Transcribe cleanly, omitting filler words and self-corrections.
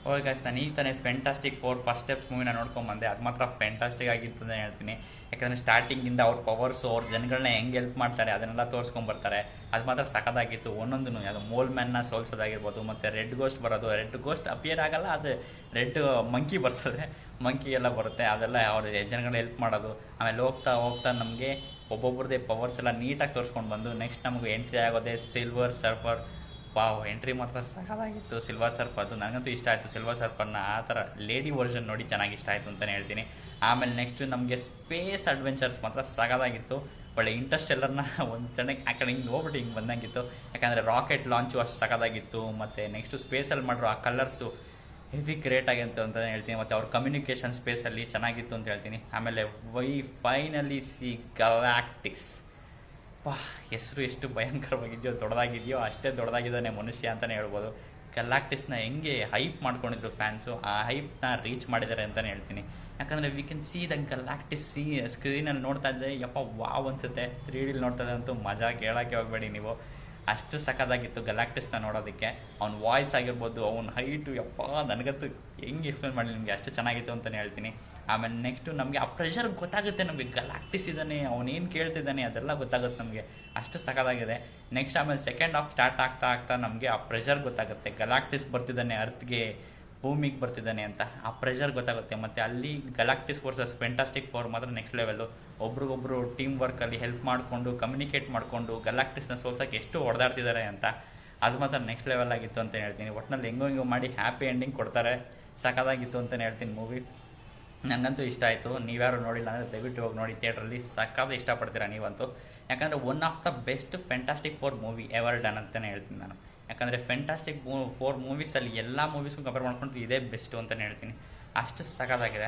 Okay guys, ನಾನು ಈಗ ತಾನೇ ಫ್ಯಾಂಟಾಸ್ಟಿಕ್ ಫೋರ್ ಫಸ್ಟ್ ಸ್ಟೆಪ್ಸ್ ಮೂವಿನ ನೋಡ್ಕೊಂಬಂದೆ. ಅದು ಮಾತ್ರ ಫ್ಯಾಂಟಾಸ್ಟಿಕ್ ಆಗಿತ್ತು ಅಂತ ಹೇಳ್ತೀನಿ. ಯಾಕಂದರೆ ಸ್ಟಾರ್ಟಿಂಗಿಂದ ಅವ್ರ ಪವರ್ಸು, ಅವ್ರ ಜನಗಳನ್ನ ಹೆಂಗೆ ಹೆಲ್ಪ್ ಮಾಡ್ತಾರೆ ಅದನ್ನೆಲ್ಲ ತೋರಿಸ್ಕೊಂಬರ್ತಾರೆ. ಅದು ಮಾತ್ರ ಸಖತ್ತಾಗಿತ್ತು. ಒಂದೊಂದು ಅದು ಮೋಲ್ ಮ್ಯಾನ್ನ ಸೋಲ್ಸೋದಾಗಿರ್ಬೋದು, ಮತ್ತು ರೆಡ್ ಗೋಸ್ಟ್ ಬರೋದು. ರೆಡ್ ಗೋಸ್ಟ್ ಅಪಿಯರ್ ಆಗಲ್ಲ, ಅದು ರೆಡ್ ಮಂಕಿ ಬರ್ತದೆ, ಮಂಕಿ ಎಲ್ಲ ಬರುತ್ತೆ. ಅದೆಲ್ಲ ಅವ್ರ ಜನಗಳನ್ನ ಹೆಲ್ಪ್ ಮಾಡೋದು. ಆಮೇಲೆ ಹೋಗ್ತಾ ಹೋಗ್ತಾ ನಮಗೆ ಒಬ್ಬೊಬ್ರದ್ದೇ ಪವರ್ಸ್ ಎಲ್ಲ ನೀಟಾಗಿ ತೋರಿಸ್ಕೊಂಡು ಬಂದು ನೆಕ್ಸ್ಟ್ ನಮಗೆ ಎಂಟ್ರಿ ಆಗೋದೇ ಸಿಲ್ವರ್ ಸರ್ಫರ್. ವಾವ್, ಎಂಟ್ರಿ ಮಾತ್ರ ಸಖತ್ತಾಗಿತ್ತು ಸಿಲ್ವರ್ ಸರ್ಫ್. ಅದು ನನಗಂತೂ ಇಷ್ಟ ಆಯಿತು ಸಿಲ್ವರ್ ಸರ್ಫರ್ನ. ಆ ಥರ ಲೇಡಿ ವರ್ಷನ್ ನೋಡಿ ಚೆನ್ನಾಗಿ ಇಷ್ಟ ಆಯಿತು ಅಂತಲೇ ಹೇಳ್ತೀನಿ. ಆಮೇಲೆ ನೆಕ್ಸ್ಟು ನಮಗೆ ಸ್ಪೇಸ್ ಅಡ್ವೆಂಚರ್ಸ್ ಮಾತ್ರ ಸಖತ್ತಾಗಿತ್ತು. ಒಳ್ಳೆ ಇಂಟ್ರೆಸ್ಟೆಲ್ಲರ್ನ ಒಂದು ಚೆನ್ನಾಗಿ ಆ ಕಡೆ ಹಿಂಗೆ ಹೋಗ್ಬಿಟ್ಟು ಹಿಂಗೆ ಬಂದಂಗಿತ್ತು. ಯಾಕಂದರೆ ರಾಕೆಟ್ ಲಾಂಚು ಅಷ್ಟು ಸಖತ್ತಾಗಿತ್ತು. ಮತ್ತು ನೆಕ್ಸ್ಟು ಸ್ಪೇಸಲ್ಲಿ ಮಾಡಿರೋ ಆ ಕಲರ್ಸು ಹೆವಿ ಗ್ರೇಟ್ ಆಗಿತ್ತು ಅಂತಲೇ ಹೇಳ್ತೀನಿ. ಮತ್ತು ಅವ್ರ ಕಮ್ಯುನಿಕೇಷನ್ ಸ್ಪೇಸಲ್ಲಿ ಚೆನ್ನಾಗಿತ್ತು ಅಂತ ಹೇಳ್ತೀನಿ. ಆಮೇಲೆ ಫೈನಲಿ ಸಿ ಗಲಾಕ್ಟಿಕ್ಸ್. ಹೆಸರು ಎಷ್ಟು ಭಯಂಕರವಾಗಿದೆಯೋ, ದೊಡ್ಡದಾಗಿದೆಯೋ ಅಷ್ಟೇ ದೊಡ್ಡದಾಗಿದ್ದಾನೆ ಮನುಷ್ಯ ಅಂತಲೇ ಹೇಳ್ಬೋದು. ಗಲಾಕ್ಟಿಕ್ಸ್ನ ಹೆಂಗೆ ಹೈಪ್ ಮಾಡ್ಕೊಂಡಿದ್ರು ಫ್ಯಾನ್ಸು, ಆ ಹೈಪ್ನ ರೀಚ್ ಮಾಡಿದ್ದಾರೆ ಅಂತಲೇ ಹೇಳ್ತೀನಿ. ಯಾಕಂದರೆ ವಿ ಕ್ಯಾನ್ ಸಿ ದ ಗಲಾಕ್ಟಿಕ್ಸ್ ಸ್ಕ್ರೀನಲ್ಲಿ ನೋಡ್ತಾ ಇದ್ದರೆ ಯಪ್ಪ ವಾವ್ ಅನಿಸುತ್ತೆ. 3D ನೋಡ್ತಾ ಇದ್ದಂತೂ ಮಜಾ ಕೇಳೋಕ್ಕೆ ಹೋಗಬೇಡಿ ನೀವು. ಅಷ್ಟು ಸಖತ್ತಾಗಿತ್ತು ಗಲಾಕ್ಟಿಕ್ಸ್ನ ನೋಡೋದಕ್ಕೆ. ಅವ್ನ ವಾಯ್ಸ್ ಆಗಿರ್ಬೋದು, ಅವ್ನ ಹೈಟು, ಯಪ್ಪ ನನಗಂತೂ ಹೆಂಗೆ ಎಕ್ಸ್ಪ್ಲೇನ್ ಮಾಡಲಿ ನಿಮಗೆ, ಅಷ್ಟು ಚೆನ್ನಾಗಿತ್ತು ಅಂತಲೇ ಹೇಳ್ತೀನಿ. ಆಮೇಲೆ ನೆಕ್ಸ್ಟು ನಮಗೆ ಆ ಪ್ರೆಷರ್ ಗೊತ್ತಾಗುತ್ತೆ. ನಮಗೆ ಗಲಾಕ್ಟಿಕ್ಸ್ ಇದ್ದಾನೆ, ಅವನೇನು ಕೇಳ್ತಿದ್ದಾನೆ ಅದೆಲ್ಲ ಗೊತ್ತಾಗುತ್ತೆ ನಮಗೆ. ಅಷ್ಟು ಸಖತ್ತಾಗಿದೆ. ನೆಕ್ಸ್ಟ್ ಆಮೇಲೆ ಸೆಕೆಂಡ್ ಹಾಫ್ ಸ್ಟಾರ್ಟ್ ಆಗ್ತಾ ಆಗ್ತಾ ನಮಗೆ ಆ ಪ್ರೆಷರ್ ಗೊತ್ತಾಗುತ್ತೆ. ಗಲಾಕ್ಟಿಕ್ಸ್ ಬರ್ತಿದ್ದಾನೆ ಅರ್ತ್ಗೆ, ಭೂಮಿಗೆ ಬರ್ತಿದ್ದಾನೆ ಅಂತ ಆ ಪ್ರೆಷರ್ ಗೊತ್ತಾಗುತ್ತೆ. ಮತ್ತು ಅಲ್ಲಿ ಗಲಾಕ್ಟಿಕ್ಸ್ ವರ್ಸಸ್ ಫ್ಯಾಂಟಾಸ್ಟಿಕ್ ಫೋರ್ ಮಾತ್ರ ನೆಕ್ಸ್ಟ್ ಲೆವೆಲ್ಲು. ಒಬ್ರಿಗೊಬ್ರು ಟೀಮ್ ವರ್ಕಲ್ಲಿ ಹೆಲ್ಪ್ ಮಾಡಿಕೊಂಡು, ಕಮ್ಯುನಿಕೇಟ್ ಮಾಡಿಕೊಂಡು ಗಲಾಕ್ಟಿಕ್ಸ್ನ ಸೋಲ್ಸೋಕ್ಕೆ ಎಷ್ಟು ಹೊಡೆದಾಡ್ತಿದ್ದಾರೆ ಅಂತ ಅದು ಮಾತ್ರ ನೆಕ್ಸ್ಟ್ ಲೆವೆಲ್ ಆಗಿತ್ತು ಅಂತ ಹೇಳ್ತೀನಿ. ಒಟ್ಟಿನಲ್ಲಿ ಹೆಂಗೋ ಮಾಡಿ ಹ್ಯಾಪಿ ಎಂಡಿಂಗ್ ಕೊಡ್ತಾರೆ. ಸಖತ್ತಾಗಿತ್ತು ಅಂತಲೇ ಹೇಳ್ತೀನಿ ಮೂವಿ. ನನಗಂತೂ ಇಷ್ಟ ಆಯಿತು. ನೀವ್ಯಾರು ನೋಡಿಲ್ಲ ಅಂದರೆ ದಯವಿಟ್ಟು ಹೋಗಿ ನೋಡಿ ಥಿಯೇಟ್ರಲ್ಲಿ. ಸಖತ್ ಇಷ್ಟಪಡ್ತೀರಾ ನೀವಂತೂ. ಯಾಕಂದರೆ one of the best fantastic four movie ever done ಅಂತಲೇ ಹೇಳ್ತೀನಿ ನಾನು. ಯಾಕಂದರೆ ಫ್ಯಾಂಟಾಸ್ಟಿಕ್ ಫೋರ್ ಮೂವೀಸಲ್ಲಿ ಎಲ್ಲ ಮೂವೀಸ್ಗೂ ಕಂಪೇರ್ ಮಾಡ್ಕೊಂಡ್ರೆ ಇದೇ ಬೆಸ್ಟು ಅಂತಲೇ ಹೇಳ್ತೀನಿ. ಅಷ್ಟು ಸಖತ್ತಾಗಿದೆ.